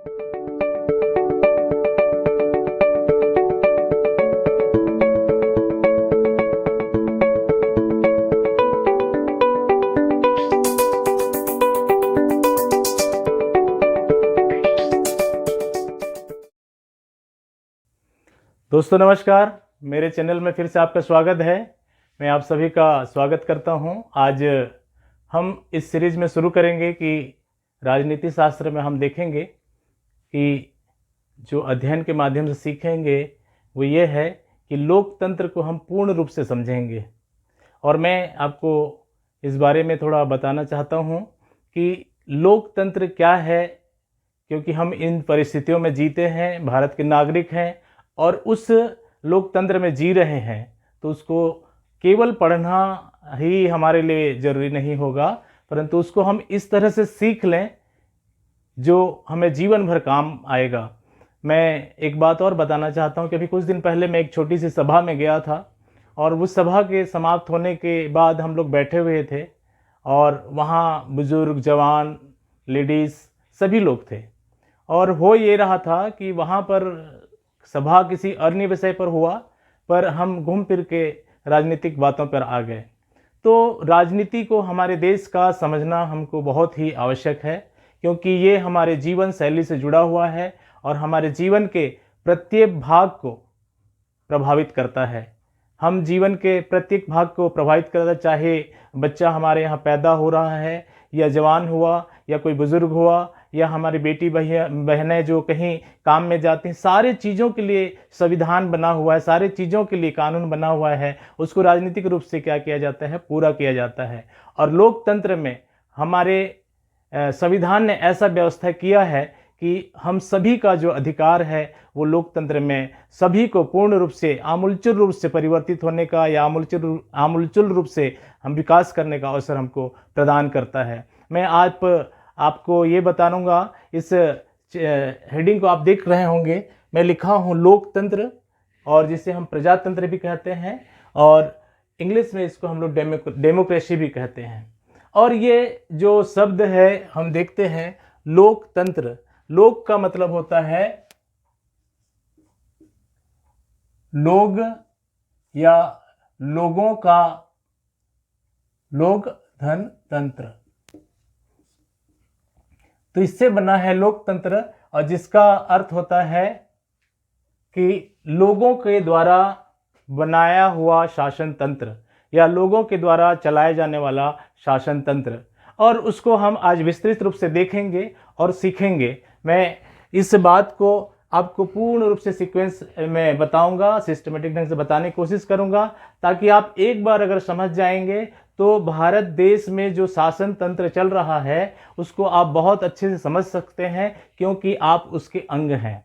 दोस्तों नमस्कार, मेरे चैनल में फिर से आपका स्वागत है। मैं आप सभी का स्वागत करता हूं। आज हम इस सीरीज़ में शुरू करेंगे कि राजनीति शास्त्र में हम देखेंगे कि जो अध्ययन के माध्यम से सीखेंगे वो ये है कि लोकतंत्र को हम पूर्ण रूप से समझेंगे। और मैं आपको इस बारे में थोड़ा बताना चाहता हूं कि लोकतंत्र क्या है, क्योंकि हम इन परिस्थितियों में जीते हैं, भारत के नागरिक हैं और उस लोकतंत्र में जी रहे हैं, तो उसको केवल पढ़ना ही हमारे लिए ज़रूरी नहीं होगा, परंतु उसको हम इस तरह से सीख लें जो हमें जीवन भर काम आएगा। मैं एक बात और बताना चाहता हूं कि अभी कुछ दिन पहले मैं एक छोटी सी सभा में गया था और उस सभा के समाप्त होने के बाद हम लोग बैठे हुए थे और वहाँ बुज़ुर्ग, जवान, लेडीज़ सभी लोग थे। और हो ये रहा था कि वहाँ पर सभा किसी अन्य विषय पर हुआ, पर हम घूम फिर के राजनीतिक बातों पर आ गए। तो राजनीति को हमारे देश का समझना हमको बहुत ही आवश्यक है, क्योंकि ये हमारे जीवन शैली से जुड़ा हुआ है और हमारे जीवन के प्रत्येक भाग को प्रभावित करता है। हम जीवन के प्रत्येक भाग को प्रभावित करता है, चाहे बच्चा हमारे यहाँ पैदा हो रहा है या जवान हुआ या कोई बुज़ुर्ग हुआ या हमारी बेटी बहनें जो कहीं काम में जाती हैं, सारे चीज़ों के लिए संविधान बना हुआ है, सारे चीज़ों के लिए कानून बना हुआ है, उसको राजनीतिक रूप से क्या किया जाता है, पूरा किया जाता है। और लोकतंत्र में हमारे संविधान ने ऐसा व्यवस्था किया है कि हम सभी का जो अधिकार है वो लोकतंत्र में सभी को पूर्ण रूप से आमूलचूल रूप से परिवर्तित होने का या आमूलचूल रूप से हम विकास करने का अवसर हमको प्रदान करता है। मैं आज आपको ये बताऊंगा, इस हेडिंग को आप देख रहे होंगे, मैं लिखा हूँ लोकतंत्र, और जिसे हम प्रजातंत्र भी कहते हैं और इंग्लिश में इसको हम लोग डेमोक्रेसी भी कहते हैं। और ये जो शब्द है हम देखते हैं लोकतंत्र, लोक का मतलब होता है लोग या लोगों का, लोक धन तंत्र, तो इससे बना है लोकतंत्र, और जिसका अर्थ होता है कि लोगों के द्वारा बनाया हुआ शासन तंत्र या लोगों के द्वारा चलाया जाने वाला शासन तंत्र। और उसको हम आज विस्तृत रूप से देखेंगे और सीखेंगे। मैं इस बात को आपको पूर्ण रूप से सीक्वेंस में बताऊंगा, सिस्टमेटिक ढंग से बताने की कोशिश करूंगा, ताकि आप एक बार अगर समझ जाएंगे तो भारत देश में जो शासन तंत्र चल रहा है उसको आप बहुत अच्छे से समझ सकते हैं, क्योंकि आप उसके अंग हैं।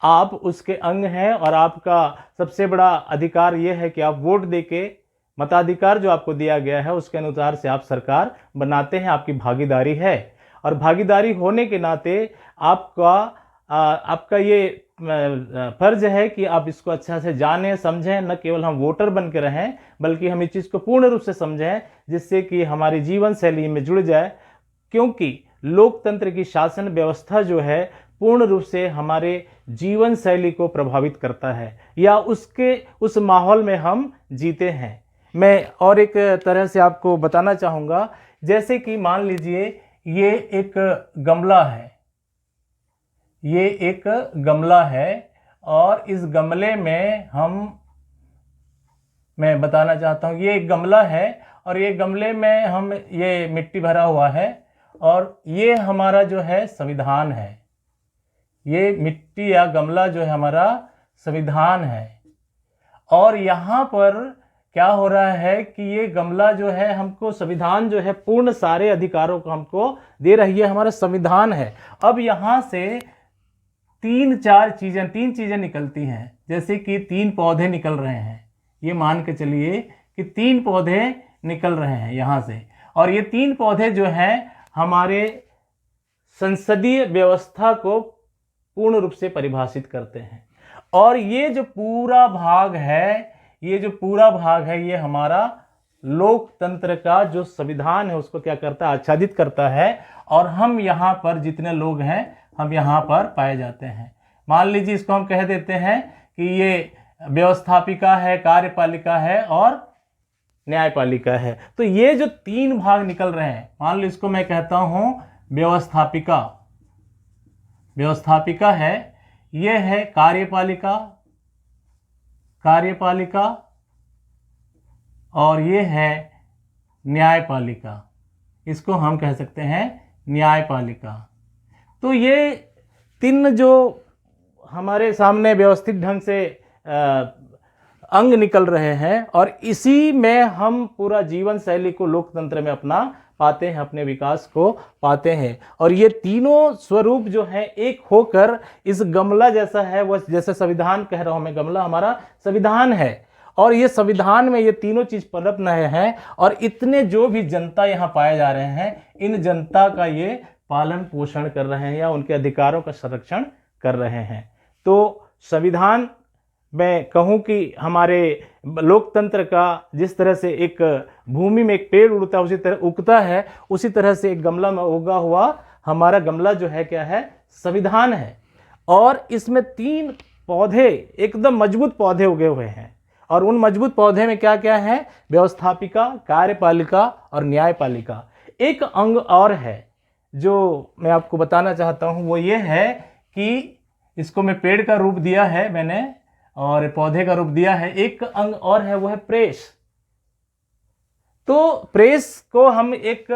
आप उसके अंग हैं और आपका सबसे बड़ा अधिकार यह है कि आप वोट देके, मताधिकार जो आपको दिया गया है उसके अनुसार से आप सरकार बनाते हैं, आपकी भागीदारी है। और भागीदारी होने के नाते आपका ये फर्ज है कि आप इसको अच्छा से जानें, समझें, न केवल हम वोटर बन के रहें बल्कि हम इस चीज़ को पूर्ण रूप से समझें, जिससे कि हमारी जीवन शैली में जुड़ जाए। क्योंकि लोकतंत्र की शासन व्यवस्था जो है पूर्ण रूप से हमारे जीवन शैली को प्रभावित करता है या उस माहौल में हम जीते हैं। मैं और एक तरह से आपको बताना चाहूँगा, जैसे कि मान लीजिए ये एक गमला है, ये एक गमला है और इस गमले में मैं बताना चाहता हूँ, ये एक गमला है और ये गमले में ये मिट्टी भरा हुआ है और ये हमारा जो है संविधान है। ये मिट्टी या गमला जो है हमारा संविधान है। और यहाँ पर क्या हो रहा है कि ये गमला जो है हमको, संविधान जो है पूर्ण सारे अधिकारों को हमको दे रही है, हमारा संविधान है। अब यहाँ से तीन चीजें निकलती हैं, जैसे कि 3 पौधे निकल रहे हैं। ये मान के चलिए कि 3 पौधे निकल रहे हैं यहाँ से, और ये 3 पौधे जो हैं हमारे संसदीय व्यवस्था को पूर्ण रूप से परिभाषित करते हैं। और ये जो पूरा भाग है ये हमारा लोकतंत्र का जो संविधान है उसको क्या करता है, आच्छादित करता है। और हम यहाँ पर जितने लोग हैं हम यहाँ पर पाए जाते हैं। मान लीजिए इसको हम कह देते हैं कि ये व्यवस्थापिका है, कार्यपालिका है और न्यायपालिका है। तो ये जो तीन भाग निकल रहे हैं, मान लो इसको मैं कहता हूं व्यवस्थापिका, व्यवस्थापिका है, ये है कार्यपालिका, कार्यपालिका और ये है न्यायपालिका, इसको हम कह सकते हैं न्यायपालिका। तो ये तीन जो हमारे सामने व्यवस्थित ढंग से अंग निकल रहे हैं और इसी में हम पूरा जीवन शैली को लोकतंत्र में अपना पाते हैं, अपने विकास को पाते हैं। और ये तीनों स्वरूप जो है एक होकर इस गमला जैसा है, वो जैसे संविधान कह रहा हूं मैं, गमला हमारा संविधान है और ये संविधान में ये तीनों चीज पनप रहे हैं और इतने जो भी जनता यहाँ पाए जा रहे हैं, इन जनता का ये पालन पोषण कर रहे हैं या उनके अधिकारों का संरक्षण कर रहे हैं। तो संविधान मैं कहूँ कि हमारे लोकतंत्र का जिस तरह से एक भूमि में एक पेड़ उगता है उसी तरह उगता है, उसी तरह से एक गमला में उगा हुआ हमारा गमला जो है क्या है, संविधान है। और इसमें तीन पौधे, एकदम मजबूत पौधे उगे हुए हैं और उन मजबूत पौधे में क्या क्या है, व्यवस्थापिका, कार्यपालिका और न्यायपालिका। एक अंग और है जो मैं आपको बताना चाहता हूँ, वो ये है कि इसको मैं पेड़ का रूप दिया है मैंने और पौधे का रूप दिया है। एक अंग और है, वो है प्रेस। तो प्रेस को हम एक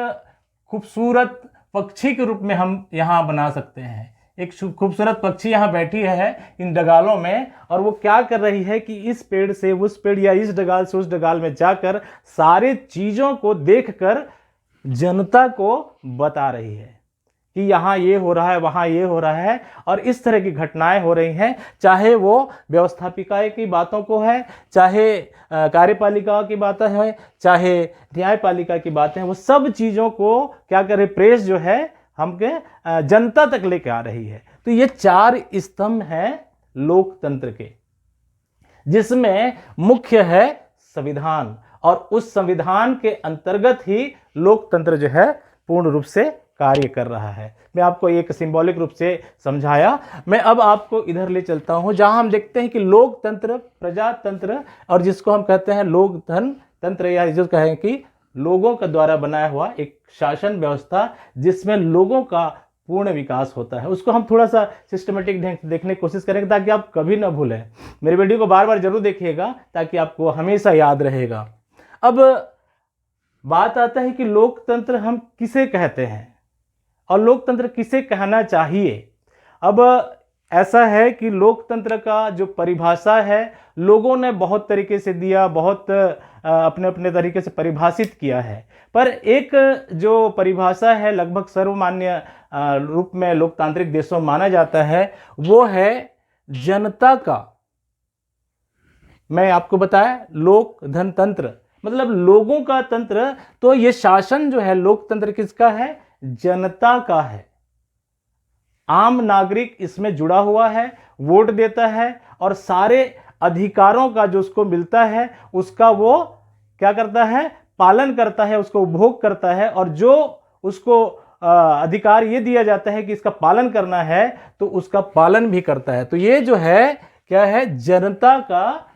खूबसूरत पक्षी के रूप में हम यहाँ बना सकते हैं। एक खूबसूरत पक्षी यहाँ बैठी है इन डगालों में और वो क्या कर रही है कि इस पेड़ से उस पेड़ या इस डगाल से उस डगाल में जाकर सारे चीजों को देखकर जनता को बता रही है कि यहाँ ये हो रहा है, वहाँ ये हो रहा है और इस तरह की घटनाएं हो रही हैं। चाहे वो व्यवस्थापिका की बातों को है, चाहे कार्यपालिका की बातें हैं, चाहे न्यायपालिका की बातें हैं, वो सब चीज़ों को क्या करे, प्रेस जो है हमके जनता तक लेके आ रही है। तो ये चार स्तंभ हैं लोकतंत्र के, जिसमें मुख्य है संविधान और उस संविधान के अंतर्गत ही लोकतंत्र जो है पूर्ण रूप से कार्य कर रहा है। मैं आपको एक सिंबॉलिक रूप से समझाया। मैं अब आपको इधर ले चलता हूं जहां हम देखते हैं कि लोकतंत्र, प्रजातंत्र और जिसको हम कहते हैं लोकधन तंत्र या जो कहें कि लोगों का द्वारा बनाया हुआ एक शासन व्यवस्था जिसमें लोगों का पूर्ण विकास होता है, उसको हम थोड़ा सा सिस्टमेटिक ढंग से देखने की कोशिश करेंगे ताकि आप कभी ना भूलें। मेरे वीडियो को बार बार जरूर देखिएगा ताकि आपको हमेशा याद रहेगा। अब बात आता है कि लोकतंत्र हम किसे कहते हैं और लोकतंत्र किसे कहना चाहिए। अब ऐसा है कि लोकतंत्र का जो परिभाषा है लोगों ने बहुत तरीके से दिया, बहुत अपने अपने तरीके से परिभाषित किया है, पर एक जो परिभाषा है लगभग सर्वमान्य रूप में लोकतांत्रिक देशों में माना जाता है, वो है जनता का, मैं आपको बताया लोक धन तंत्र, मतलब लोगों का तंत्र। तो ये शासन जो है लोकतंत्र किसका है, जनता का है। आम नागरिक इसमें जुड़ा हुआ है, वोट देता है और सारे अधिकारों का जो उसको मिलता है उसका वो क्या करता है, पालन करता है, उसको उपभोग करता है और जो उसको अधिकार ये दिया जाता है कि इसका पालन करना है तो उसका पालन भी करता है। तो ये जो है क्या है, जनता का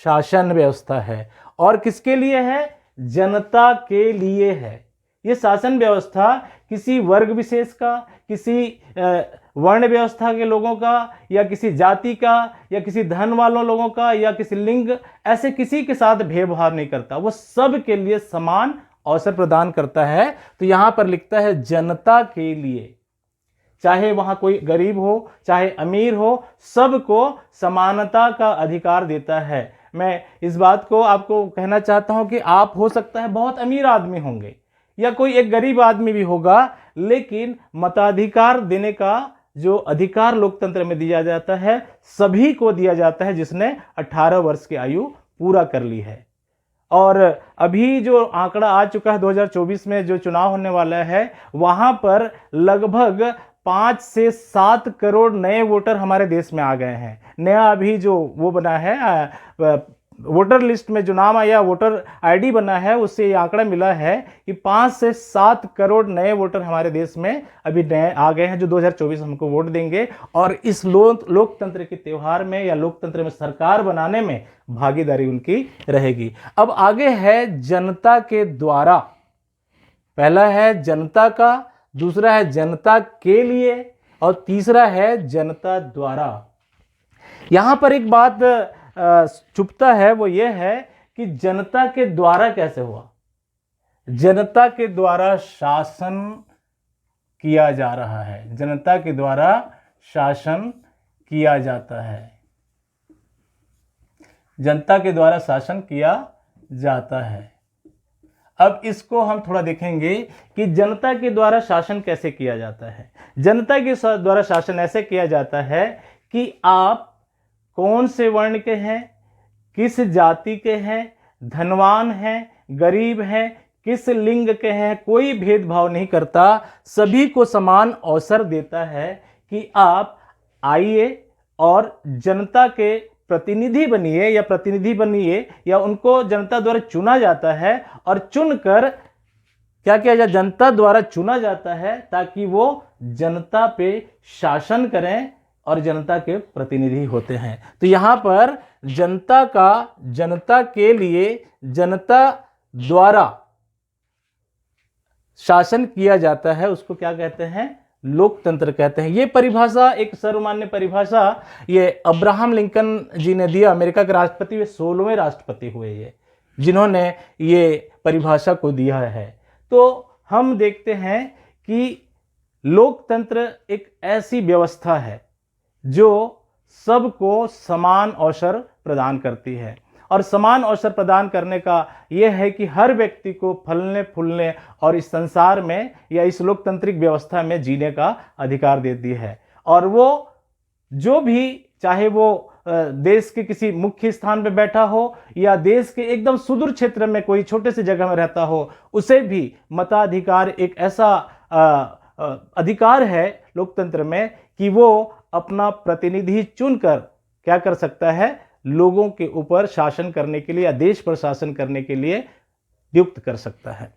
शासन व्यवस्था है और किसके लिए है, जनता के लिए है। ये शासन व्यवस्था किसी वर्ग विशेष का, किसी वर्ण व्यवस्था के लोगों का या किसी जाति का या किसी धन वालों लोगों का या किसी लिंग, ऐसे किसी के साथ भेदभाव नहीं करता, वो सब के लिए समान अवसर प्रदान करता है। तो यहां पर लिखता है जनता के लिए, चाहे वहां कोई गरीब हो चाहे अमीर हो, सबको समानता का अधिकार देता है। मैं इस बात को आपको कहना चाहता हूं कि आप हो सकता है बहुत अमीर आदमी होंगे या कोई एक गरीब आदमी भी होगा, लेकिन मताधिकार देने का जो अधिकार लोकतंत्र में दिया जाता है सभी को दिया जाता है जिसने 18 वर्ष की आयु पूरा कर ली है। और अभी जो आंकड़ा आ चुका है 2024 में जो चुनाव होने वाला है, वहां पर लगभग 5 से 7 करोड़ नए वोटर हमारे देश में आ गए हैं। नया अभी जो वो बना है वोटर लिस्ट में जो नाम आया, वोटर आईडी बना है, उससे ये आंकड़ा मिला है कि 5 से 7 करोड़ नए वोटर हमारे देश में अभी नए आ गए हैं, जो 2024 हमको वोट देंगे और इस लोकतंत्र के त्यौहार में या लोकतंत्र में सरकार बनाने में भागीदारी उनकी रहेगी। अब आगे है जनता के द्वारा। पहला है जनता का, दूसरा है जनता के लिए और तीसरा है जनता द्वारा। यहां पर एक बात चुपता है, वो ये है कि जनता के द्वारा कैसे हुआ। जनता के द्वारा शासन किया जा रहा है, जनता के द्वारा शासन किया जाता है, जनता के द्वारा शासन किया जाता है। अब इसको हम थोड़ा देखेंगे कि जनता के द्वारा शासन कैसे किया जाता है। जनता के द्वारा शासन ऐसे किया जाता है कि आप कौन से वर्ण के हैं, किस जाति के हैं, धनवान हैं, गरीब हैं, किस लिंग के हैं, कोई भेदभाव नहीं करता, सभी को समान अवसर देता है कि आप आइए और जनता के प्रतिनिधि बनिए या उनको जनता द्वारा चुना जाता है और चुनकर क्या किया जाए, जनता द्वारा चुना जाता है ताकि वो जनता पे शासन करें और जनता के प्रतिनिधि होते हैं। तो यहां पर जनता का, जनता के लिए, जनता द्वारा शासन किया जाता है, उसको क्या कहते हैं, लोकतंत्र कहते हैं। ये परिभाषा एक सर्वमान्य परिभाषा ये अब्राहम लिंकन जी ने दिया, अमेरिका के राष्ट्रपति, वे 16वें राष्ट्रपति हुए ये, जिन्होंने ये परिभाषा को दिया है। तो हम देखते हैं कि लोकतंत्र एक ऐसी व्यवस्था है जो सबको समान अवसर प्रदान करती है और समान अवसर प्रदान करने का यह है कि हर व्यक्ति को फलने फूलने और इस संसार में या इस लोकतांत्रिक व्यवस्था में जीने का अधिकार देती है। और वो जो भी, चाहे वो देश के किसी मुख्य स्थान पर बैठा हो या देश के एकदम सुदूर क्षेत्र में कोई छोटे से जगह में रहता हो, उसे भी मताधिकार एक ऐसा अधिकार है लोकतंत्र में कि वो अपना प्रतिनिधि चुनकर क्या कर सकता है, लोगों के ऊपर शासन करने के लिए या देश पर शासन करने के लिए नियुक्त कर सकता है।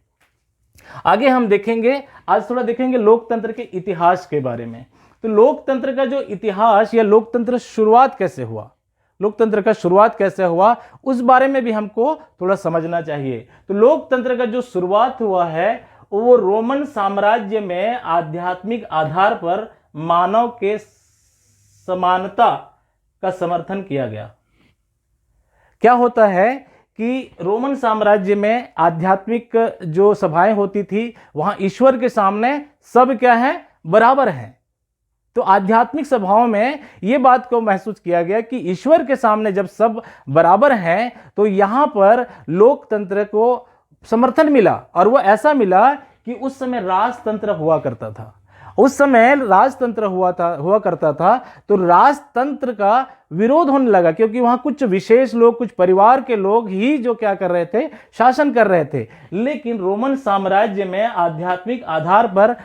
आगे हम देखेंगे, आज थोड़ा देखेंगे लोकतंत्र के इतिहास के बारे में। तो लोकतंत्र का जो इतिहास या लोकतंत्र शुरुआत कैसे हुआ, लोकतंत्र का शुरुआत कैसे हुआ, उस बारे में भी हमको थोड़ा समझना चाहिए। तो लोकतंत्र का जो शुरुआत हुआ है वो रोमन साम्राज्य में आध्यात्मिक आधार पर मानव के समानता का समर्थन किया गया। क्या होता है कि रोमन साम्राज्य में आध्यात्मिक जो सभाएं होती थी, वहां ईश्वर के सामने सब क्या है, बराबर हैं। तो आध्यात्मिक सभाओं में यह बात को महसूस किया गया कि ईश्वर के सामने जब सब बराबर हैं तो यहां पर लोकतंत्र को समर्थन मिला। और वो ऐसा मिला कि उस समय राजतंत्र हुआ करता था, उस समय राजतंत्र हुआ करता था। तो राजतंत्र का विरोध होने लगा क्योंकि वहां कुछ विशेष लोग, कुछ परिवार के लोग ही जो क्या कर रहे थे, शासन कर रहे थे। लेकिन रोमन साम्राज्य में आध्यात्मिक आधार पर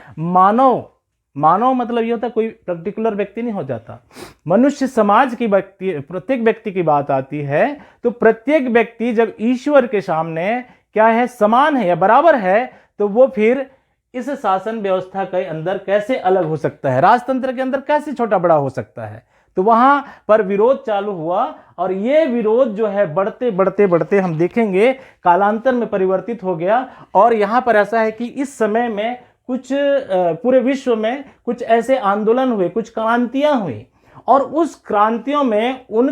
मानव मतलब ये होता है कोई पर्टिकुलर व्यक्ति नहीं हो जाता, मनुष्य समाज की व्यक्ति, प्रत्येक व्यक्ति की बात आती है। तो प्रत्येक व्यक्ति जब ईश्वर के सामने क्या है, समान है या बराबर है, तो वो फिर इस शासन व्यवस्था के अंदर कैसे अलग हो सकता है, राजतंत्र के अंदर कैसे छोटा बड़ा हो सकता है। तो वहां पर विरोध चालू हुआ और ये विरोध जो है बढ़ते बढ़ते बढ़ते हम देखेंगे कालांतर में परिवर्तित हो गया। और यहां पर ऐसा है कि इस समय में कुछ पूरे विश्व में कुछ ऐसे आंदोलन हुए, कुछ क्रांतियां हुई और उन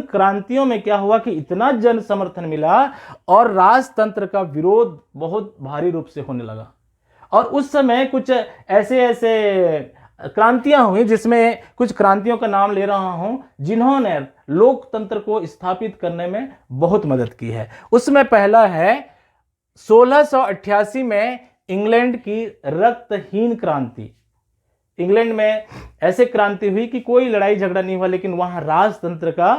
क्रांतियों में क्या हुआ कि इतना जन समर्थन मिला और राजतंत्र का विरोध बहुत भारी रूप से होने लगा। और उस समय कुछ ऐसे क्रांतियां हुई, जिसमें कुछ क्रांतियों का नाम ले रहा हूं, जिन्होंने लोकतंत्र को स्थापित करने में बहुत मदद की है। उसमें पहला है 1688 में इंग्लैंड की रक्तहीन क्रांति। इंग्लैंड में ऐसे क्रांति हुई कि कोई लड़ाई झगड़ा नहीं हुआ, लेकिन वहां राजतंत्र का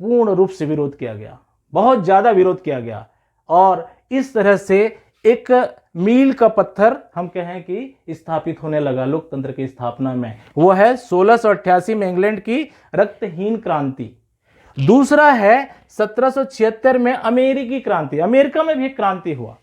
पूर्ण रूप से विरोध किया गया, बहुत ज्यादा विरोध किया गया। और इस तरह से एक मील का पत्थर हम कहें कि स्थापित होने लगा लोकतंत्र की स्थापना में, वो है 1688 में इंग्लैंड की रक्तहीन क्रांति। दूसरा है 1776 में अमेरिकी क्रांति। अमेरिका में भी एक क्रांति हुआ।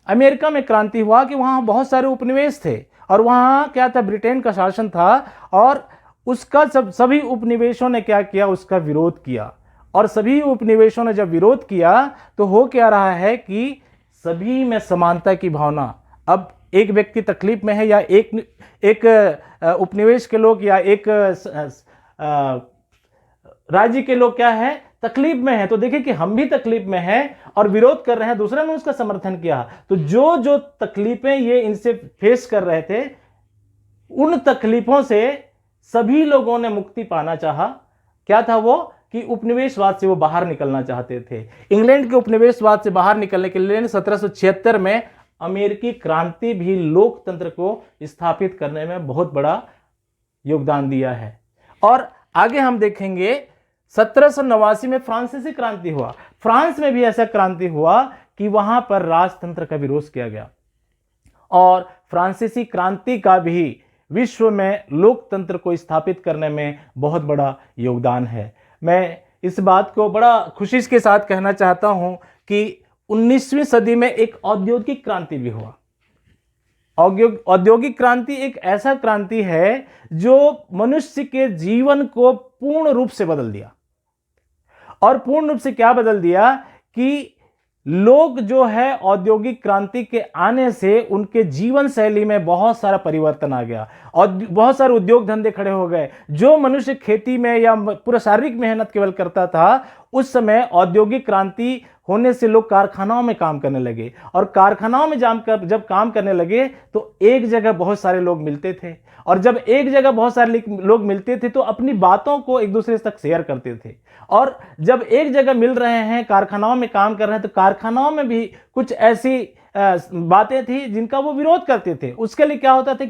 अमेरिका में क्रांति हुआ कि वहाँ बहुत सारे उपनिवेश थे और वहाँ क्या था, ब्रिटेन का शासन था और उसका सभी उपनिवेशों ने क्या किया, उसका विरोध किया। और सभी उपनिवेशों ने जब विरोध किया तो हो क्या रहा है कि सभी में समानता की भावना। अब एक व्यक्ति तकलीफ में है या एक उपनिवेश के लोग या एक राज्य के लोग क्या है, तकलीफ में है, तो देखिए कि हम भी तकलीफ में हैं और विरोध कर रहे हैं, दूसरे ने उसका समर्थन किया। तो जो जो तकलीफें ये इनसे फेस कर रहे थे, उन तकलीफों से सभी लोगों ने मुक्ति पाना चाहा। क्या था वो कि उपनिवेशवाद से वो बाहर निकलना चाहते थे। इंग्लैंड के उपनिवेशवाद से बाहर निकलने के लिए 1776 में अमेरिकी क्रांति भी लोकतंत्र को स्थापित करने में बहुत बड़ा योगदान दिया है। और आगे हम देखेंगे 1789 में फ्रांसीसी क्रांति हुआ। फ्रांस में भी ऐसा क्रांति हुआ कि वहां पर राजतंत्र का विरोध किया गया और फ्रांसीसी क्रांति का भी विश्व में लोकतंत्र को स्थापित करने में बहुत बड़ा योगदान है। मैं इस बात को बड़ा खुशी के साथ कहना चाहता हूं कि 19वीं सदी में एक औद्योगिक क्रांति भी हुआ। औद्योगिक क्रांति एक ऐसा क्रांति है जो मनुष्य के जीवन को पूर्ण रूप से बदल दिया। और पूर्ण रूप से क्या बदल दिया कि लोग जो है औद्योगिक क्रांति के आने से उनके जीवन शैली में बहुत सारा परिवर्तन आ गया और बहुत सारे उद्योग धंधे खड़े हो गए। जो मनुष्य खेती में या पूरा शारीरिक मेहनत केवल करता था, उस समय औद्योगिक क्रांति होने से लोग कारखानाओं में काम करने लगे और कारखानाओं में जब काम करने लगे तो एक जगह बहुत सारे लोग मिलते थे और जब एक जगह बहुत सारे लोग मिलते थे तो अपनी बातों को एक दूसरे तक शेयर करते थे। और जब एक जगह मिल रहे हैं, कारखानाओं में काम कर रहे हैं, तो कारखानाओं में भी कुछ ऐसी बातें थी जिनका वो विरोध करते थे। उसके लिए क्या होता था कि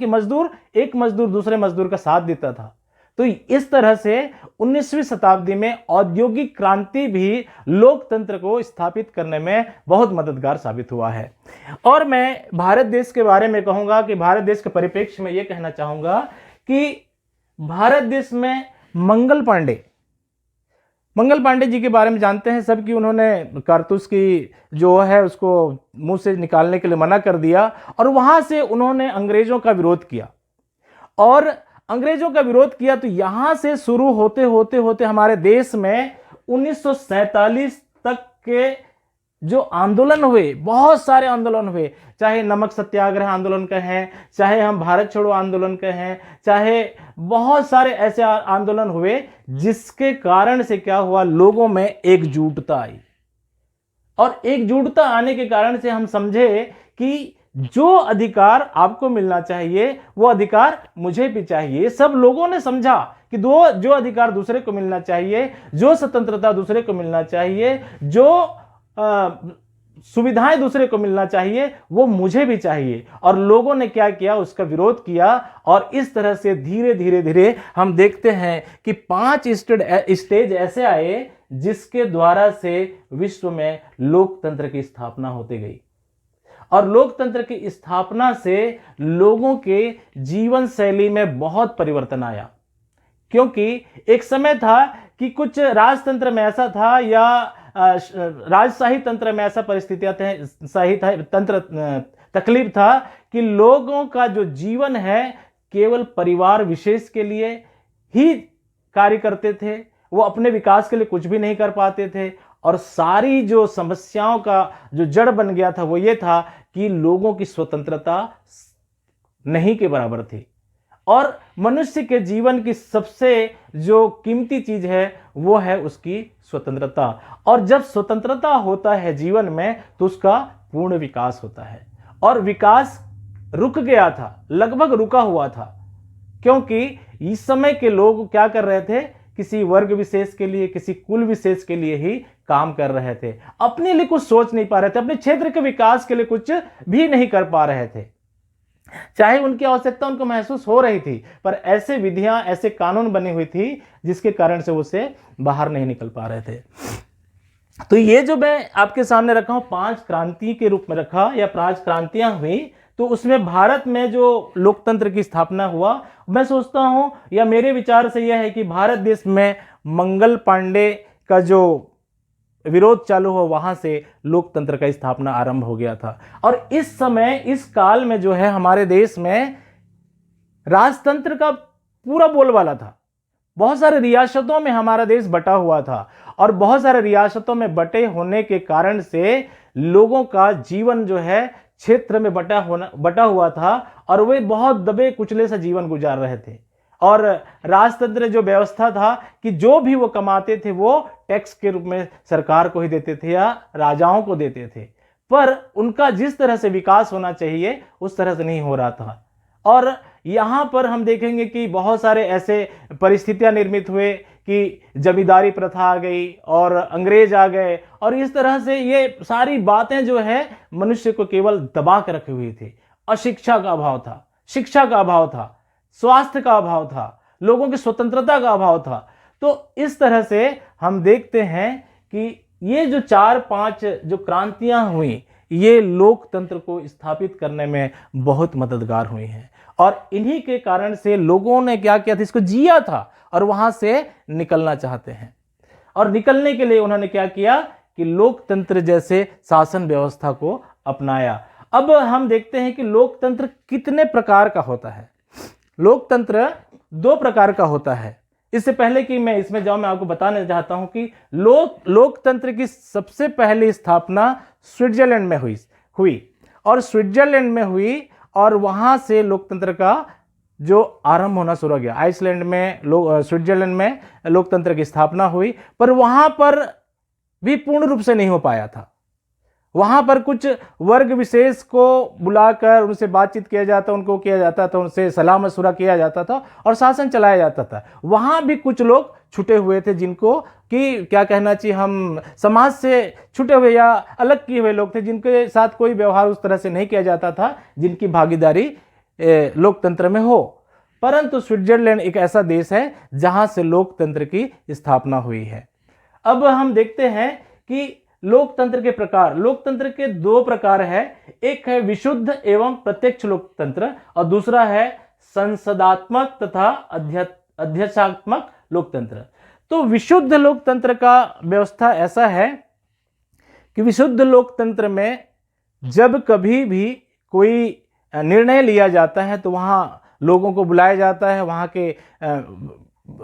एक मजदूर दूसरे मजदूर का साथ देता था। तो इस तरह से 19वीं शताब्दी में औद्योगिक क्रांति भी लोकतंत्र को स्थापित करने में बहुत मददगार साबित हुआ है। और मैं भारत देश के बारे में कहूंगा कि भारत देश के परिप्रेक्ष्य में यह कहना चाहूंगा कि भारत देश में मंगल पांडे जी के बारे में जानते हैं सब कि उन्होंने कारतूस की जो है उसको मुंह से निकालने के लिए मना कर दिया और वहां से उन्होंने अंग्रेजों का विरोध किया तो यहां से शुरू होते होते हमारे देश में 1947 तक के जो आंदोलन हुए, बहुत सारे आंदोलन हुए, चाहे नमक सत्याग्रह आंदोलन कहें, चाहे हम भारत छोड़ो आंदोलन कहें, चाहे बहुत सारे ऐसे आंदोलन हुए जिसके कारण से क्या हुआ, लोगों में एकजुटता आई। और एकजुटता आने के कारण से हम समझे कि जो अधिकार आपको मिलना चाहिए वो अधिकार मुझे भी चाहिए। सब लोगों ने समझा कि जो अधिकार दूसरे को मिलना चाहिए, जो स्वतंत्रता दूसरे को मिलना चाहिए, जो सुविधाएं दूसरे को मिलना चाहिए, वो मुझे भी चाहिए। और लोगों ने क्या किया, उसका विरोध किया। और इस तरह से धीरे धीरे हम देखते हैं कि 5 स्टेज ऐसे आए जिसके द्वारा से विश्व में लोकतंत्र की स्थापना होती गई। और लोकतंत्र की स्थापना से लोगों के जीवन शैली में बहुत परिवर्तन आया, क्योंकि एक समय था कि कुछ राजतंत्र में ऐसा था या राजशाही तंत्र में ऐसा परिस्थितियां तकलीफ था कि लोगों का जो जीवन है केवल परिवार विशेष के लिए ही कार्य करते थे, वो अपने विकास के लिए कुछ भी नहीं कर पाते थे। और सारी जो समस्याओं का जो जड़ बन गया था वो ये था कि लोगों की स्वतंत्रता नहीं के बराबर थी। और मनुष्य के जीवन की सबसे जो कीमती चीज है वो है उसकी स्वतंत्रता। और जब स्वतंत्रता होता है जीवन में तो उसका पूर्ण विकास होता है। और विकास रुक गया था, लगभग रुका हुआ था, क्योंकि इस समय के लोग क्या कर रहे थे, किसी वर्ग विशेष के लिए, किसी कुल विशेष के लिए ही काम कर रहे थे, अपने लिए कुछ सोच नहीं पा रहे थे, अपने क्षेत्र के विकास के लिए कुछ भी नहीं कर पा रहे थे। चाहे उनकी आवश्यकता उनको महसूस हो रही थी, पर ऐसे विधियां, ऐसे कानून बनी हुई थी जिसके कारण से उसे बाहर नहीं निकल पा रहे थे। तो ये जो मैं आपके सामने रखा हूं 5 क्रांति के रूप में रखा या 5 क्रांतियां हुई, तो उसमें भारत में जो लोकतंत्र की स्थापना हुआ, मैं सोचता हूं या मेरे विचार से यह है कि भारत देश में मंगल पांडे का जो विरोध चालू हुआ, वहां से लोकतंत्र का स्थापना आरंभ हो गया था। और इस समय, इस काल में जो है हमारे देश में राजतंत्र का पूरा बोलबाला था। बहुत सारे रियासतों में हमारा देश बटा हुआ था और बहुत सारे रियासतों में बटे होने के कारण से लोगों का जीवन जो है क्षेत्र में बटा हुआ था और वे बहुत दबे कुचले सा जीवन गुजार रहे थे। और राजतंत्र जो व्यवस्था था कि जो भी वो कमाते थे वो टैक्स के रूप में सरकार को ही देते थे या राजाओं को देते थे, पर उनका जिस तरह से विकास होना चाहिए उस तरह से नहीं हो रहा था। और यहां पर हम देखेंगे कि बहुत सारे ऐसे परिस्थितियां निर्मित हुए कि जमींदारी प्रथा आ गई और अंग्रेज आ गए, और इस तरह से ये सारी बातें जो है मनुष्य को केवल दबा कर रखी हुई थी। अशिक्षा का अभाव था, शिक्षा का अभाव था, स्वास्थ्य का अभाव था, लोगों की स्वतंत्रता का अभाव था। तो इस तरह से हम देखते हैं कि ये जो 4-5 जो क्रांतियां हुई, ये लोकतंत्र को स्थापित करने में बहुत मददगार हुई हैं। और इन्हीं के कारण से लोगों ने क्या किया था, इसको जिया था और वहां से निकलना चाहते हैं। और निकलने के लिए उन्होंने क्या किया कि लोकतंत्र जैसे शासन व्यवस्था को अपनाया। अब हम देखते हैं कि लोकतंत्र कितने प्रकार का होता है। लोकतंत्र 2 प्रकार का होता है। इससे पहले कि मैं इसमें जाऊं, मैं आपको बताना चाहता हूं कि लोकतंत्र की सबसे पहली स्थापना स्विट्जरलैंड में हुई और स्विट्जरलैंड में हुई और वहां से लोकतंत्र का जो आरंभ होना शुरू हो गया। आइसलैंड में स्विट्जरलैंड में लोकतंत्र की स्थापना हुई, पर वहां पर भी पूर्ण रूप से नहीं हो पाया था। वहां पर कुछ वर्ग विशेष को बुलाकर उनसे बातचीत किया जाता, उनको किया जाता था, उनसे सलाह मशुरा किया जाता था और शासन चलाया जाता था। वहां भी कुछ लोग छुटे हुए थे, जिनको कि क्या कहना चाहिए, हम समाज से छुटे हुए या अलग किए हुए लोग थे, जिनके साथ कोई व्यवहार उस तरह से नहीं किया जाता था जिनकी भागीदारी लोकतंत्र में हो। परंतु स्विट्जरलैंड एक ऐसा देश है जहां से लोकतंत्र की स्थापना हुई है। अब हम देखते हैं कि लोकतंत्र के प्रकार, लोकतंत्र के 2 प्रकार है। एक है विशुद्ध एवं प्रत्यक्ष लोकतंत्र और दूसरा है संसदात्मक तथा अध्यक्षात्मक लोकतंत्र। तो विशुद्ध लोकतंत्र का व्यवस्था ऐसा है कि विशुद्ध लोकतंत्र में जब कभी भी कोई निर्णय लिया जाता है तो वहां लोगों को बुलाया जाता है, वहां के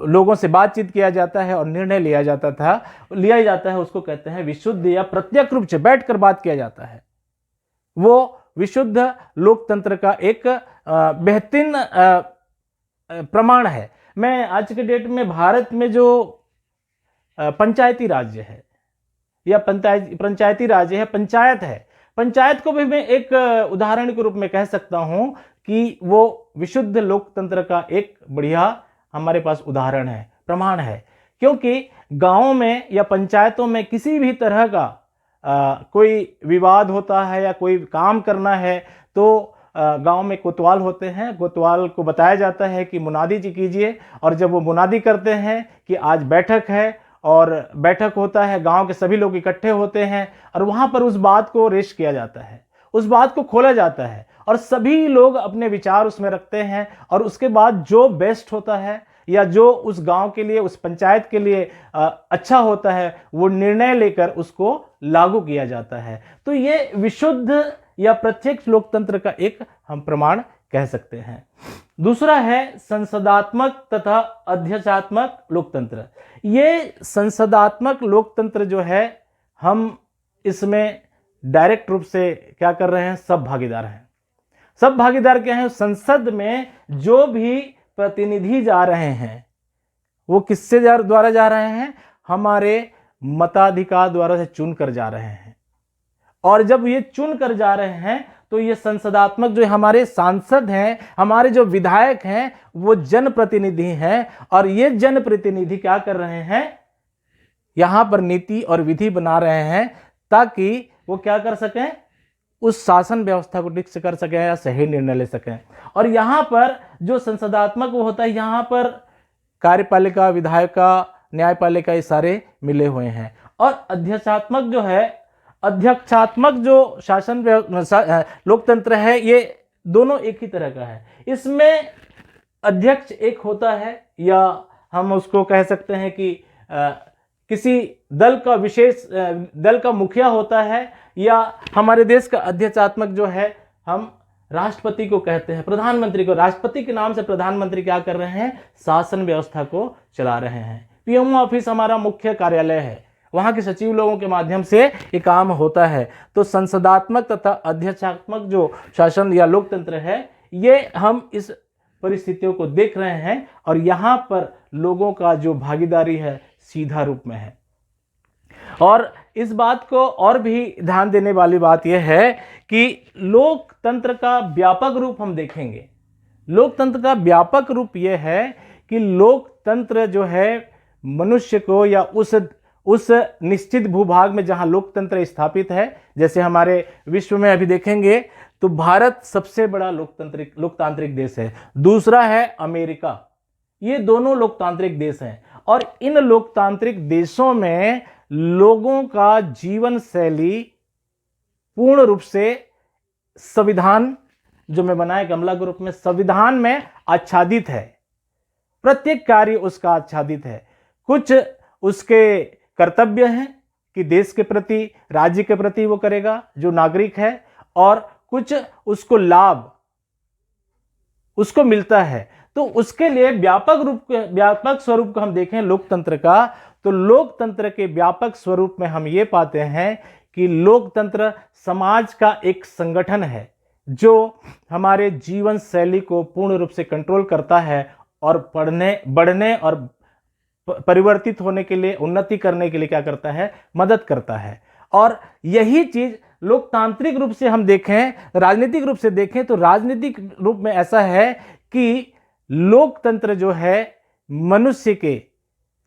लोगों से बातचीत किया जाता है और निर्णय लिया जाता है। उसको कहते हैं विशुद्ध या प्रत्यक्ष रूप से बैठकर बात किया जाता है। वो विशुद्ध लोकतंत्र का एक बेहतरीन प्रमाण है। मैं आज के डेट में भारत में जो पंचायती राज्य है या पंचायती राज्य है, पंचायत है, पंचायत को भी मैं एक उदाहरण के रूप में कह सकता हूं कि वो विशुद्ध लोकतंत्र का एक बढ़िया हमारे पास उदाहरण है, प्रमाण है। क्योंकि गांवों में या पंचायतों में किसी भी तरह का कोई विवाद होता है या कोई काम करना है तो गांव में कोतवाल होते हैं। कोतवाल को बताया जाता है कि मुनादी जी कीजिए, और जब वो मुनादी करते हैं कि आज बैठक है और बैठक होता है, गांव के सभी लोग इकट्ठे होते हैं और वहां पर उस बात को रेश किया जाता है, उस बात को खोला जाता है और सभी लोग अपने विचार उसमें रखते हैं। और उसके बाद जो बेस्ट होता है या जो उस गांव के लिए, उस पंचायत के लिए अच्छा होता है, वो निर्णय लेकर उसको लागू किया जाता है। तो ये विशुद्ध या प्रत्यक्ष लोकतंत्र का एक हम प्रमाण कह सकते हैं। दूसरा है संसदात्मक तथा अध्यक्षात्मक लोकतंत्र। ये संसदात्मक लोकतंत्र जो है, हम इसमें डायरेक्ट रूप से क्या कर रहे हैं, सब भागीदार हैं। सब भागीदार क्या हैं, संसद में जो भी प्रतिनिधि जा रहे हैं वो किससे द्वारा जा रहे हैं, हमारे मताधिकार द्वारा से चुन कर जा रहे हैं। और जब ये चुन कर जा रहे हैं तो ये संसदात्मक, जो हमारे सांसद हैं, हमारे जो विधायक हैं, वो जनप्रतिनिधि हैं। और ये जनप्रतिनिधि क्या कर रहे हैं, यहां पर नीति और विधि बना रहे हैं ताकि वो क्या कर सकें, उस शासन व्यवस्था को ठीक से कर सकें या सही निर्णय ले सकें। और यहां पर जो संसदात्मक वो होता है, यहां पर कार्यपालिका, विधायिका, न्यायपालिका, ये सारे मिले हुए हैं। और अध्यक्षात्मक जो है, अध्यक्षात्मक जो शासन लोकतंत्र है, ये दोनों एक ही तरह का है। इसमें अध्यक्ष एक होता है, या हम उसको कह सकते हैं कि किसी दल का विशेष दल का मुखिया होता है, या हमारे देश का अध्यक्षात्मक जो है हम राष्ट्रपति को कहते हैं, प्रधानमंत्री को। राष्ट्रपति के नाम से प्रधानमंत्री क्या कर रहे हैं? शासन व्यवस्था को चला रहे हैं। पीएमओ ऑफिस हमारा मुख्य कार्यालय है, वहां के सचिव लोगों के माध्यम से ये काम होता है। तो संसदात्मक तथा अध्यक्षात्मक जो शासन या लोकतंत्र है, ये हम इस परिस्थितियों को देख रहे हैं, और यहाँ पर लोगों का जो भागीदारी है सीधा रूप में है। और इस बात को और भी ध्यान देने वाली बात यह है कि लोकतंत्र का व्यापक रूप हम देखेंगे। लोकतंत्र का व्यापक रूप यह है कि लोकतंत्र जो है मनुष्य को, या उस निश्चित भूभाग में जहां लोकतंत्र स्थापित है, जैसे हमारे विश्व में अभी देखेंगे तो भारत सबसे बड़ा लोकतांत्रिक देश है, दूसरा है अमेरिका। ये दोनों लोकतांत्रिक देश हैं, और इन लोकतांत्रिक देशों में लोगों का जीवन शैली पूर्ण रूप से संविधान जो में बनाए गमला ग्रुप में, संविधान में आच्छादित है। प्रत्येक कार्य उसका आच्छादित है। कुछ उसके कर्तव्य हैं कि देश के प्रति, राज्य के प्रति वो करेगा जो नागरिक है, और कुछ उसको लाभ उसको मिलता है। तो उसके लिए व्यापक स्वरूप को हम देखें लोकतंत्र का, तो लोकतंत्र के व्यापक स्वरूप में हम ये पाते हैं कि लोकतंत्र समाज का एक संगठन है जो हमारे जीवन शैली को पूर्ण रूप से कंट्रोल करता है, और बढ़ने और परिवर्तित होने के लिए, उन्नति करने के लिए क्या करता है? मदद करता है। और यही चीज लोकतांत्रिक रूप से हम देखें, राजनीतिक रूप से देखें, तो राजनीतिक रूप में ऐसा है कि लोकतंत्र जो है मनुष्य के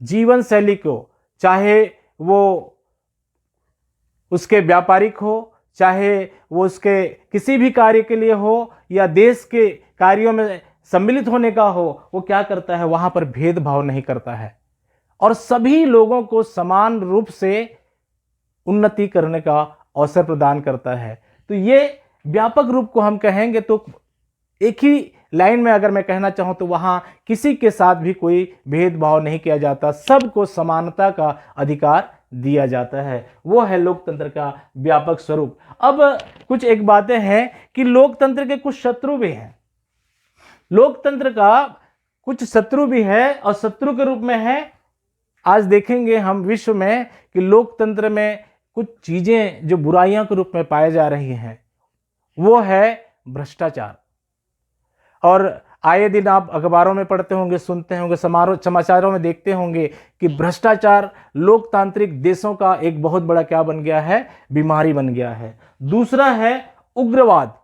जीवन शैली को, चाहे वो उसके व्यापारिक हो, चाहे वो उसके किसी भी कार्य के लिए हो, या देश के कार्यों में सम्मिलित होने का हो, वो क्या करता है? वहां पर भेदभाव नहीं करता है, और सभी लोगों को समान रूप से उन्नति करने का अवसर प्रदान करता है। तो ये व्यापक रूप को हम कहेंगे तो एक ही लाइन में अगर मैं कहना चाहूं तो वहां किसी के साथ भी कोई भेदभाव नहीं किया जाता, सबको समानता का अधिकार दिया जाता है। वो है लोकतंत्र का व्यापक स्वरूप। अब कुछ एक बातें हैं कि लोकतंत्र के कुछ शत्रु भी हैं। लोकतंत्र का कुछ शत्रु भी है, और शत्रु के रूप में है, आज देखेंगे हम विश्व में कि लोकतंत्र में कुछ चीजें जो बुराइयों के रूप में पाए जा रही हैं, वो है भ्रष्टाचार। और आए दिन आप अखबारों में पढ़ते होंगे, सुनते होंगे, समाचारों में देखते होंगे कि भ्रष्टाचार लोकतांत्रिक देशों का एक बहुत बड़ा क्या बन गया है? बीमारी बन गया है। दूसरा है उग्रवाद।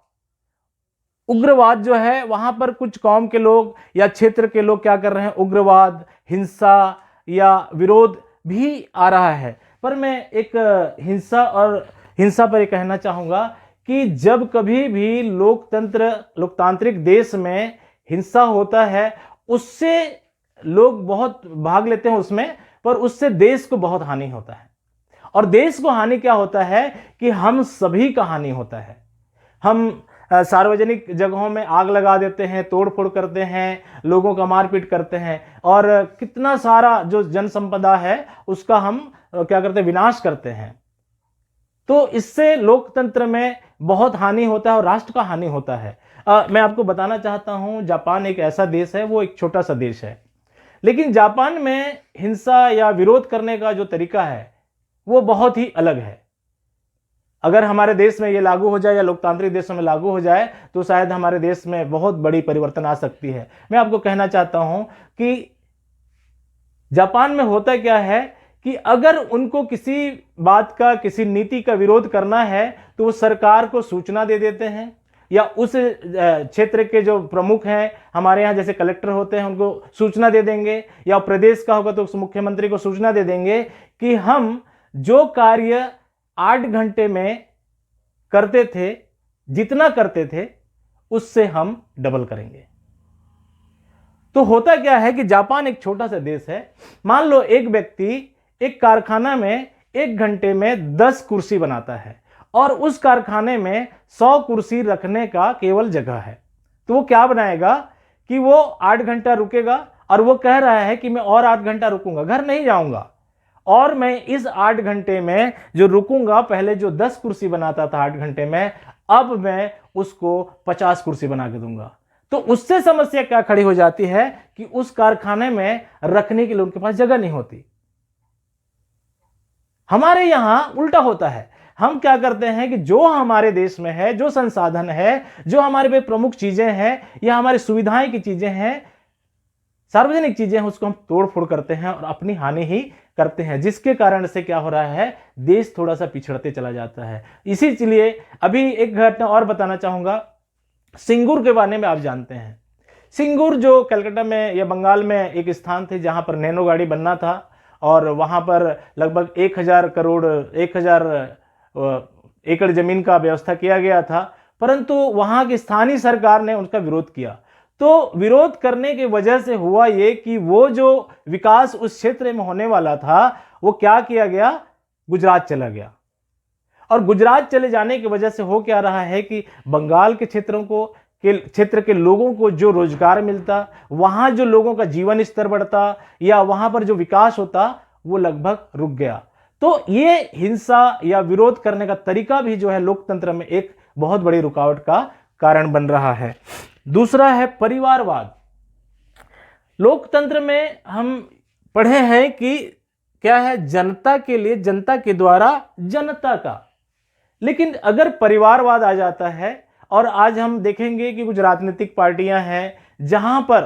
उग्रवाद जो है, वहां पर कुछ कौम के लोग या क्षेत्र के लोग क्या कर रहे हैं? उग्रवाद, हिंसा या विरोध भी आ रहा है। पर मैं एक हिंसा पर कहना चाहूंगा कि जब कभी भी लोकतांत्रिक देश में हिंसा होता है, उससे लोग बहुत भाग लेते हैं उसमें, पर उससे देश को बहुत हानि होता है। और देश को हानि क्या होता है कि हम सभी का हानि होता है। हम सार्वजनिक जगहों में आग लगा देते हैं, तोड़फोड़ करते हैं, लोगों का मारपीट करते हैं, और कितना सारा जो जन संपदा है उसका हम क्या करते हैं? विनाश करते हैं। तो इससे लोकतंत्र में बहुत हानि होता है और राष्ट्र का हानि होता है। मैं आपको बताना चाहता हूं, जापान एक ऐसा देश है, वो एक छोटा सा देश है, लेकिन जापान में हिंसा या विरोध करने का जो तरीका है वो बहुत ही अलग है। अगर हमारे देश में ये लागू हो जाए या लोकतांत्रिक देशों में लागू हो जाए तो शायद हमारे देश में बहुत बड़ी परिवर्तन आ सकती है। मैं आपको कहना चाहता हूं कि जापान में होता क्या है कि अगर उनको किसी बात का, किसी नीति का विरोध करना है तो वो सरकार को सूचना दे देते हैं, या उस क्षेत्र के जो प्रमुख हैं, हमारे यहाँ जैसे कलेक्टर होते हैं, उनको सूचना दे देंगे, या प्रदेश का होगा तो उस मुख्यमंत्री को सूचना दे देंगे कि हम जो कार्य 8 घंटे में करते थे, जितना करते थे उससे हम डबल करेंगे। तो होता क्या है कि जापान एक छोटा सा देश है। मान लो एक व्यक्ति एक कारखाना में 1 घंटे में 10 कुर्सी बनाता है, और उस कारखाने में 100 कुर्सी रखने का केवल जगह है, तो वो क्या बनाएगा कि वो 8 घंटा रुकेगा, और वो कह रहा है कि मैं और 8 घंटा रुकूंगा, घर नहीं जाऊंगा, और मैं इस 8 घंटे में जो रुकूंगा, पहले जो 10 कुर्सी बनाता था 8 घंटे में, अब मैं उसको 50 कुर्सी बना के दूंगा। तो उससे समस्या क्या खड़ी हो जाती है कि उस कारखाने में रखने के लिए उनके पास जगह नहीं होती। हमारे यहां उल्टा होता है। हम क्या करते हैं कि जो हमारे देश में है, जो संसाधन है, जो हमारे पे प्रमुख चीजें हैं या हमारी सुविधाएं की चीजें हैं, सार्वजनिक चीजें हैं, उसको हम तोड़ फोड़ करते हैं और अपनी हानि ही करते हैं, जिसके कारण से क्या हो रहा है, देश थोड़ा सा पिछड़ते चला जाता है। इसीलिए अभी एक घटना और बताना चाहूंगा। सिंगूर के बारे में आप जानते हैं। सिंगूर जो कलकत्ता में या बंगाल में एक स्थान थे जहां पर नैनो गाड़ी बनना था, और वहां पर लगभग 1000 एकड़ जमीन का व्यवस्था किया गया था, परंतु वहां की स्थानीय सरकार ने उनका विरोध किया। तो विरोध करने की वजह से हुआ ये कि वो जो विकास उस क्षेत्र में होने वाला था, वो क्या किया गया, गुजरात चला गया। और गुजरात चले जाने की वजह से हो क्या रहा है कि बंगाल के क्षेत्र के लोगों को जो रोजगार मिलता, वहां जो लोगों का जीवन स्तर बढ़ता या वहां पर जो विकास होता, वो लगभग रुक गया। तो ये हिंसा या विरोध करने का तरीका भी जो है लोकतंत्र में एक बहुत बड़ी रुकावट का कारण बन रहा है। दूसरा है परिवारवाद। लोकतंत्र में हम पढ़े हैं कि क्या है, जनता के लिए, जनता के द्वारा जनता का। लेकिन अगर परिवारवाद आ जाता है, और आज हम देखेंगे कि कुछ राजनीतिक पार्टियां हैं जहां पर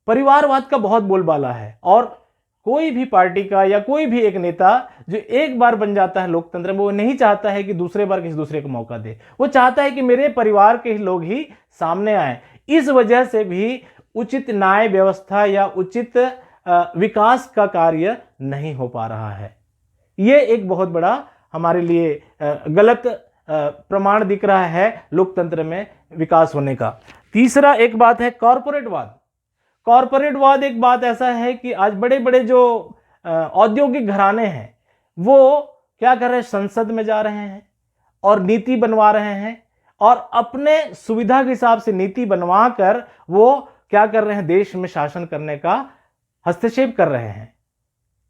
परिवारवाद का बहुत बोलबाला है, और कोई भी पार्टी का या कोई भी एक नेता जो एक बार बन जाता है लोकतंत्र में, वो नहीं चाहता है कि दूसरे बार किसी दूसरे को मौका दे। वो चाहता है कि मेरे परिवार के लोग ही सामने आए। इस वजह से भी उचित न्याय व्यवस्था या उचित विकास का कार्य नहीं हो पा रहा है। ये एक बहुत बड़ा हमारे लिए गलत प्रमाण दिख रहा है लोकतंत्र में विकास होने का। तीसरा एक बात है कॉरपोरेटवाद। कॉरपोरेटवाद एक बात ऐसा है कि आज बड़े बड़े जो औद्योगिक घराने हैं, वो क्या कर रहे हैं, संसद में जा रहे हैं और नीति बनवा रहे हैं, और अपने सुविधा के हिसाब से नीति बनवा कर वो क्या कर रहे हैं, देश में शासन करने का हस्तक्षेप कर रहे हैं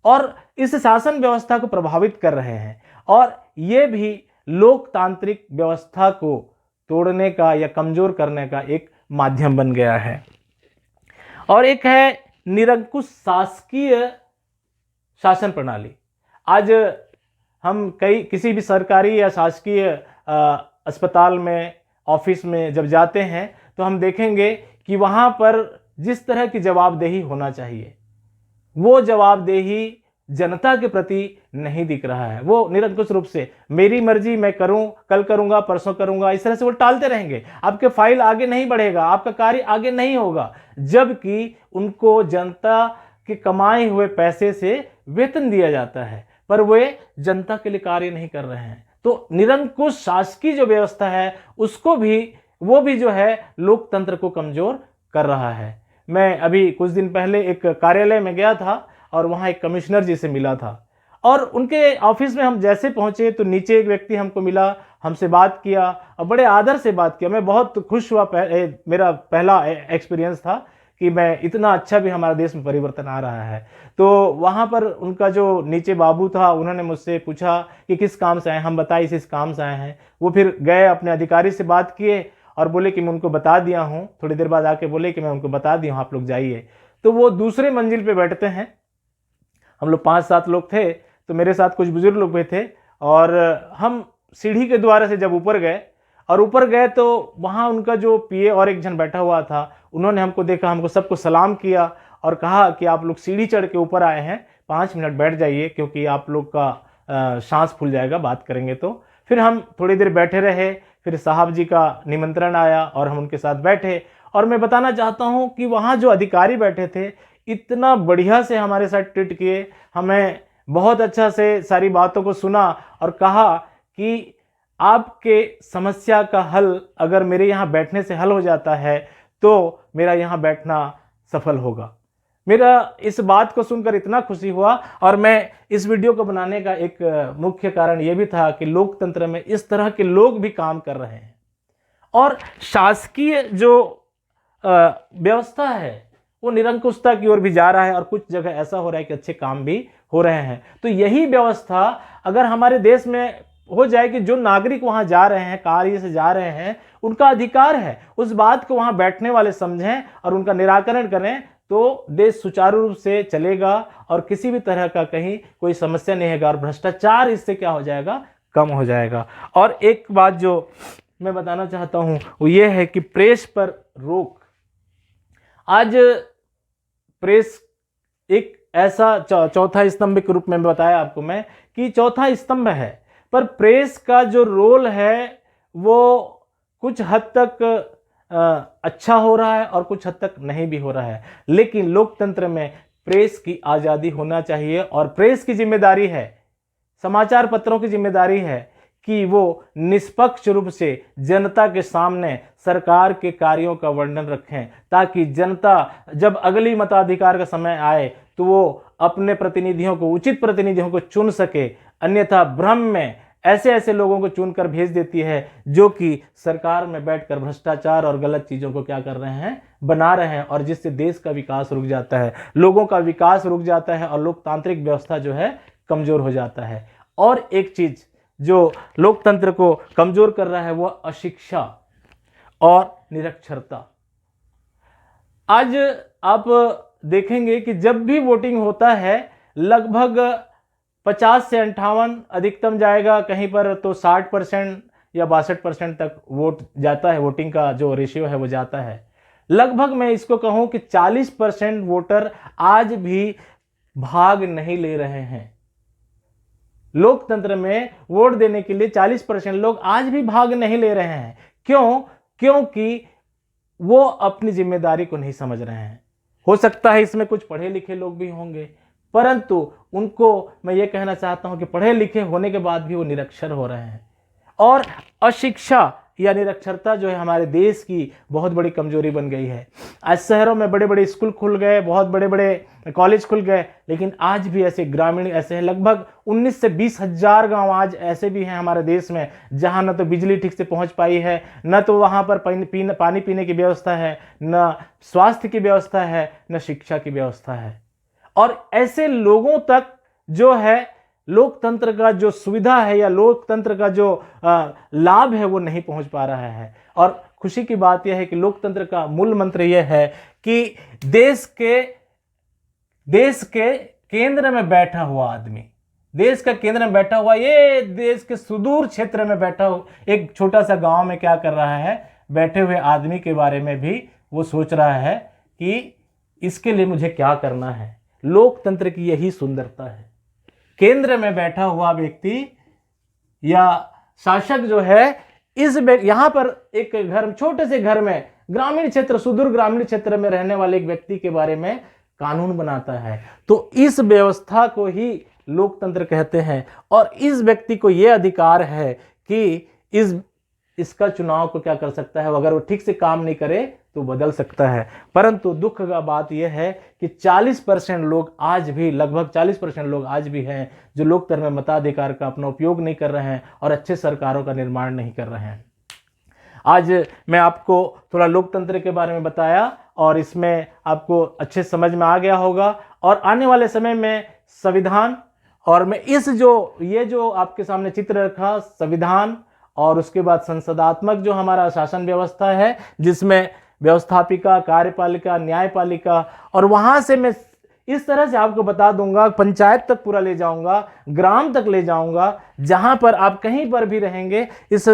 और इस शासन व्यवस्था को प्रभावित कर रहे हैं। और ये भी लोकतांत्रिक व्यवस्था को तोड़ने का या कमजोर करने का एक माध्यम बन गया है। और एक है निरंकुश शासकीय शासन प्रणाली। आज हम किसी भी सरकारी या शासकीय अस्पताल में, ऑफिस में जब जाते हैं, तो हम देखेंगे कि वहां पर जिस तरह की जवाबदेही होना चाहिए, वो जवाबदेही जनता के प्रति नहीं दिख रहा है। वो निरंकुश रूप से मेरी मर्जी, मैं करूं, कल करूंगा, परसों करूंगा, इस तरह से वो टालते रहेंगे। आपके फाइल आगे नहीं बढ़ेगा, आपका कार्य आगे नहीं होगा, जबकि उनको जनता के कमाए हुए पैसे से वेतन दिया जाता है, पर वे जनता के लिए कार्य नहीं कर रहे हैं। तो निरंकुश शासकीय जो व्यवस्था है, उसको भी, वो भी जो है लोकतंत्र को कमजोर कर रहा है। मैं अभी कुछ दिन पहले एक कार्यालय में गया था और वहां एक कमिश्नर जी से मिला था, और उनके ऑफिस में हम जैसे पहुंचे तो नीचे एक व्यक्ति हमको मिला, हमसे बात किया और बड़े आदर से बात किया। मैं बहुत खुश हुआ। मेरा पहला एक्सपीरियंस था कि मैं इतना अच्छा भी हमारे देश में परिवर्तन आ रहा है। तो वहां पर उनका जो नीचे बाबू था, उन्होंने मुझसे पूछा कि किस काम से आए। हम बताए इस काम से आए हैं। वो फिर गए, अपने अधिकारी से बात किए और बोले कि मैं उनको बता दिया हूँ। थोड़ी देर बाद आके बोले कि मैं उनको बता दिया हूँ, आप लोग जाइए। तो वो दूसरे मंजिल पे बैठते हैं। हम लोग 5-7 लोग थे, तो मेरे साथ कुछ बुजुर्ग लोग भी थे, और हम सीढ़ी के द्वारा से जब ऊपर गए तो वहाँ उनका जो पीए और एक जन बैठा हुआ था, उन्होंने हमको देखा, हमको सबको सलाम किया और कहा कि आप लोग सीढ़ी चढ़ के ऊपर आए हैं, 5 मिनट बैठ जाइए, क्योंकि आप लोग का सांस फूल जाएगा बात करेंगे तो। फिर हम थोड़ी देर बैठे रहे, फिर साहब जी का निमंत्रण आया और हम उनके साथ बैठे। और मैं बताना चाहता हूँ कि वहाँ जो अधिकारी बैठे थे, इतना बढ़िया से हमारे साथ ट्रीट किए, हमें बहुत अच्छा से सारी बातों को सुना और कहा कि आपके समस्या का हल अगर मेरे यहाँ बैठने से हल हो जाता है तो मेरा यहाँ बैठना सफल होगा। मेरा इस बात को सुनकर इतना खुशी हुआ, और मैं इस वीडियो को बनाने का एक मुख्य कारण यह भी था कि लोकतंत्र में इस तरह के लोग भी काम कर रहे हैं, और शासकीय जो व्यवस्था है वो निरंकुशता की ओर भी जा रहा है और कुछ जगह ऐसा हो रहा है कि अच्छे काम भी हो रहे हैं। तो यही व्यवस्था अगर हमारे देश में हो जाए कि जो नागरिक वहां जा रहे हैं, कार्य से जा रहे हैं, उनका अधिकार है, उस बात को वहां बैठने वाले समझें और उनका निराकरण करें, तो देश सुचारू रूप से चलेगा और किसी भी तरह का कहीं कोई समस्या नहीं होगा और भ्रष्टाचार इससे क्या हो जाएगा, कम हो जाएगा। और एक बात जो मैं बताना चाहता हूं वो ये है कि प्रेस पर रोक। आज प्रेस एक ऐसा चौथा स्तंभ के रूप में बताया आपको मैं कि चौथा स्तंभ है, पर प्रेस का जो रोल है वो कुछ हद तक अच्छा हो रहा है और कुछ हद तक नहीं भी हो रहा है। लेकिन लोकतंत्र में प्रेस की आज़ादी होना चाहिए और प्रेस की जिम्मेदारी है, समाचार पत्रों की जिम्मेदारी है कि वो निष्पक्ष रूप से जनता के सामने सरकार के कार्यों का वर्णन रखें, ताकि जनता जब अगली मताधिकार का समय आए तो वो अपने प्रतिनिधियों को, उचित प्रतिनिधियों को चुन सके। अन्यथा भ्रम में ऐसे ऐसे लोगों को चुनकर भेज देती है जो कि सरकार में बैठकर भ्रष्टाचार और गलत चीज़ों को क्या कर रहे हैं, बना रहे हैं, और जिससे देश का विकास रुक जाता है, लोगों का विकास रुक जाता है और लोकतांत्रिक व्यवस्था जो है कमज़ोर हो जाता है। और एक चीज़ जो लोकतंत्र को कमज़ोर कर रहा है वो अशिक्षा और निरक्षरता। आज आप देखेंगे कि जब भी वोटिंग होता है लगभग 50 से 58, अधिकतम जाएगा कहीं पर तो 60% या 62% तक वोट जाता है, वोटिंग का जो रेशियो है वो जाता है। लगभग मैं इसको कहूं कि 40% वोटर आज भी भाग नहीं ले रहे हैं। लोकतंत्र में वोट देने के लिए 40% लोग आज भी भाग नहीं ले रहे हैं। क्यों? क्योंकि वो अपनी जिम्मेदारी को नहीं समझ रहे हैं। हो सकता है इसमें कुछ पढ़े लिखे लोग भी होंगे, परंतु उनको मैं ये कहना चाहता हूं कि पढ़े लिखे होने के बाद भी वो निरक्षर हो रहे हैं। और अशिक्षा या निरक्षरता जो है हमारे देश की बहुत बड़ी कमजोरी बन गई है। आज शहरों में बड़े बड़े स्कूल खुल गए, बहुत बड़े बड़े कॉलेज खुल गए, लेकिन आज भी ऐसे ग्रामीण ऐसे हैं, लगभग 19 से 20 हजार गाँव आज ऐसे भी हैं हमारे देश में जहाँ न तो बिजली ठीक से पहुँच पाई है, न तो वहाँ पर पानी पीने की व्यवस्था है, न स्वास्थ्य की व्यवस्था है, न शिक्षा की व्यवस्था है। और ऐसे लोगों तक जो है लोकतंत्र का जो सुविधा है या लोकतंत्र का जो लाभ है वो नहीं पहुंच पा रहा है। और खुशी की बात यह है कि लोकतंत्र का मूल मंत्र यह है कि देश के केंद्र में बैठा हुआ आदमी, देश का केंद्र में बैठा हुआ, ये देश के सुदूर क्षेत्र में बैठा हुआ एक छोटा सा गांव में क्या कर रहा है, बैठे हुए आदमी के बारे में भी वो सोच रहा है कि इसके लिए मुझे क्या करना है। लोकतंत्र की यही सुंदरता है। केंद्र में बैठा हुआ व्यक्ति या शासक जो है यहां पर एक घर, छोटे से घर में, ग्रामीण क्षेत्र, सुदूर ग्रामीण क्षेत्र में रहने वाले एक व्यक्ति के बारे में कानून बनाता है। तो इस व्यवस्था को ही लोकतंत्र कहते हैं और इस व्यक्ति को यह अधिकार है कि इसका चुनाव को क्या कर सकता है, अगर वो ठीक से काम नहीं करे तो बदल सकता है। परंतु दुख का बात यह है कि 40% लोग आज भी, लगभग 40% लोग आज भी हैं जो लोकतंत्र में मताधिकार का अपना उपयोग नहीं कर रहे हैं और अच्छे सरकारों का निर्माण नहीं कर रहे हैं। आज मैं आपको थोड़ा लोकतंत्र के बारे में बताया और इसमें आपको अच्छे समझ में आ गया होगा। और आने वाले समय में संविधान, और मैं ये जो आपके सामने चित्र रखा, संविधान और उसके बाद संसदात्मक जो हमारा शासन व्यवस्था है, जिसमें व्यवस्थापिका, कार्यपालिका, न्यायपालिका, और वहां से मैं इस तरह से आपको बता दूंगा, पंचायत तक पूरा ले जाऊंगा, ग्राम तक ले जाऊंगा, जहां पर आप कहीं पर भी रहेंगे इस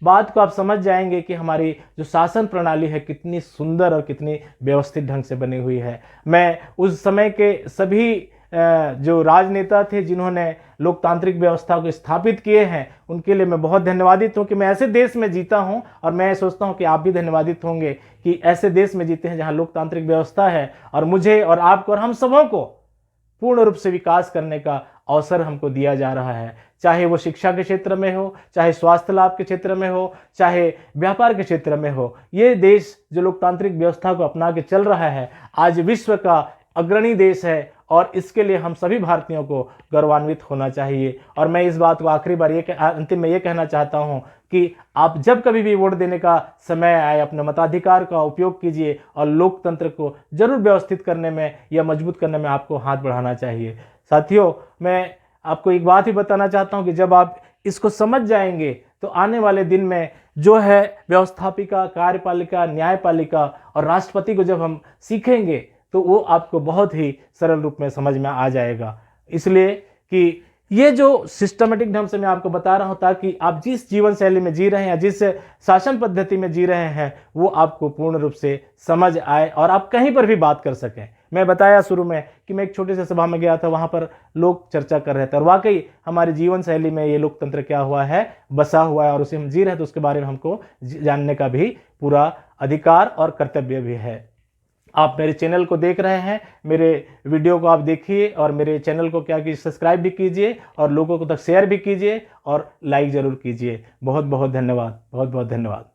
बात को आप समझ जाएंगे कि हमारी जो शासन प्रणाली है कितनी सुंदर और कितनी व्यवस्थित ढंग से बनी हुई है। मैं उस समय के सभी जो राजनेता थे जिन्होंने लोकतांत्रिक व्यवस्था को स्थापित किए हैं, उनके लिए मैं बहुत धन्यवादित हूं कि मैं ऐसे देश में जीता हूं, और मैं सोचता हूं कि आप भी धन्यवादित होंगे कि ऐसे देश में जीते हैं जहां लोकतांत्रिक व्यवस्था है और मुझे और आपको और हम सबों को पूर्ण रूप से विकास करने का अवसर हमको दिया जा रहा है। चाहे वो शिक्षा के क्षेत्र में हो, चाहे स्वास्थ्य लाभ के क्षेत्र में हो, चाहे व्यापार के क्षेत्र में हो, ये देश जो लोकतांत्रिक व्यवस्था को अपना के चल रहा है आज विश्व का अग्रणी देश है और इसके लिए हम सभी भारतीयों को गौरवान्वित होना चाहिए। और मैं इस बात को आखिरी बार अंतिम में ये कहना चाहता हूँ कि आप जब कभी भी वोट देने का समय आए अपने मताधिकार का उपयोग कीजिए और लोकतंत्र को जरूर व्यवस्थित करने में या मजबूत करने में आपको हाथ बढ़ाना चाहिए। साथियों, मैं आपको एक बात ही बताना चाहता हूं कि जब आप इसको समझ जाएंगे तो आने वाले दिन में जो है व्यवस्थापिका, कार्यपालिका, न्यायपालिका और राष्ट्रपति को जब हम सीखेंगे तो वो आपको बहुत ही सरल रूप में समझ में आ जाएगा। इसलिए कि ये जो सिस्टमेटिक ढंग से मैं आपको बता रहा हूं ताकि आप जिस जीवन शैली में जी रहे हैं, जिस शासन पद्धति में जी रहे हैं, वो आपको पूर्ण रूप से समझ आए और आप कहीं पर भी बात कर सकें। मैं बताया शुरू में कि मैं एक छोटी सी सभा में गया था, वहां पर लोग चर्चा कर रहे थे और वाकई हमारी जीवन शैली में ये लोकतंत्र क्या हुआ है, बसा हुआ है और उसे हम जी रहे हैं, तो उसके बारे में हमको जानने का भी पूरा अधिकार और कर्तव्य भी है। आप मेरे चैनल को देख रहे हैं, मेरे वीडियो को आप देखिए और मेरे चैनल को क्या कीजिए, सब्सक्राइब भी कीजिए और लोगों को तक शेयर भी कीजिए और लाइक जरूर कीजिए। बहुत बहुत धन्यवाद, बहुत बहुत धन्यवाद।